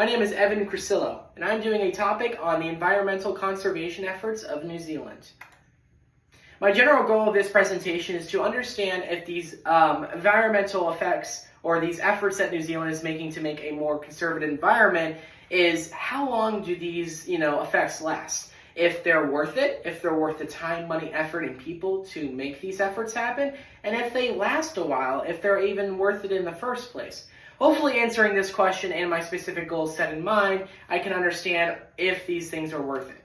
My name is Evan Crisillo, and I'm doing a topic on the environmental conservation efforts of New Zealand. My general goal of this presentation is to understand if these environmental effects or these efforts that New Zealand is making to make a more conservative environment is how long do these effects last? If they're worth it, if they're worth the time, money, effort, and people to make these efforts happen, and if they last a while, if they're even worth it in the first place. Hopefully answering this question and my specific goals set in mind, I can understand if these things are worth it.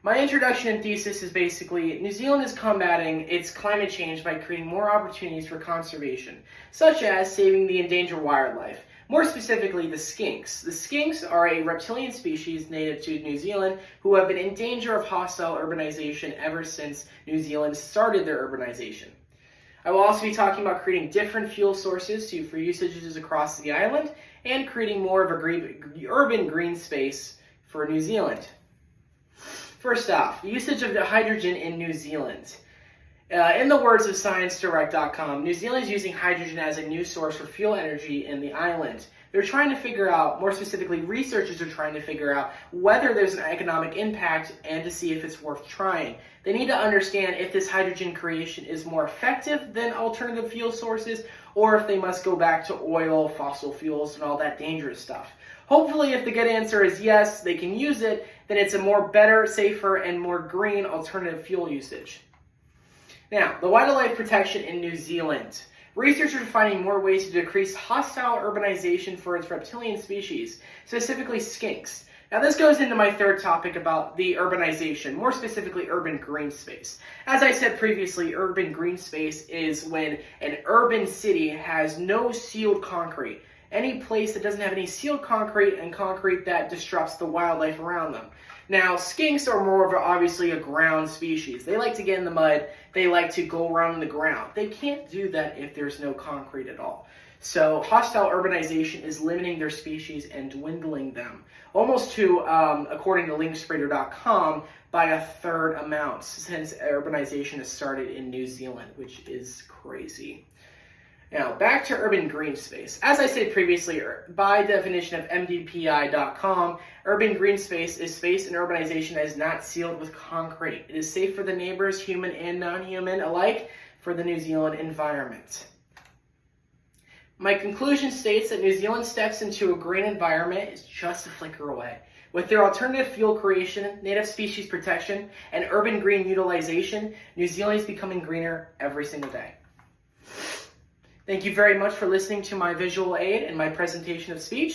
My introduction and thesis is basically New Zealand is combating its climate change by creating more opportunities for conservation, such as saving the endangered wildlife, more specifically the skinks. The skinks are a reptilian species native to New Zealand who have been in danger of hostile urbanization ever since New Zealand started their urbanization. I will also be talking about creating different fuel sources for usages across the island and creating more of a urban green space for New Zealand. First off, the usage of the hydrogen in New Zealand. In the words of ScienceDirect.com, New Zealand is using hydrogen as a new source for fuel energy in the island. They're trying to figure out, more specifically, researchers are trying to figure out whether there's an economic impact and to see if it's worth trying. They need to understand if this hydrogen creation is more effective than alternative fuel sources or if they must go back to oil, fossil fuels, and all that dangerous stuff. Hopefully, if the good answer is yes, they can use it, then it's a more better, safer, and more green alternative fuel usage. Now, the wildlife protection in New Zealand. Researchers are finding more ways to decrease hostile urbanization for its reptilian species, specifically skinks. Now, this goes into my third topic about the urbanization, more specifically urban green space. As I said previously, urban green space is when an urban city has no sealed concrete. Any place that doesn't have any sealed concrete and concrete that disrupts the wildlife around them. Now, skinks are more of obviously a ground species. They like to get in the mud. They like to go around in the ground. They can't do that if there's no concrete at all. So hostile urbanization is limiting their species and dwindling them. Almost to, according to linkspreader.com, by a third amount since urbanization has started in New Zealand, which is crazy. Now, back to urban green space. As I said previously, by definition of MDPI.com, urban green space is space in urbanization that is not sealed with concrete. It is safe for the neighbors, human and non-human alike, for the New Zealand environment. My conclusion states that New Zealand steps into a green environment is just a flicker away. With their alternative fuel creation, native species protection, and urban green utilization, New Zealand is becoming greener every single day. Thank you very much for listening to my visual aid and my presentation of speech.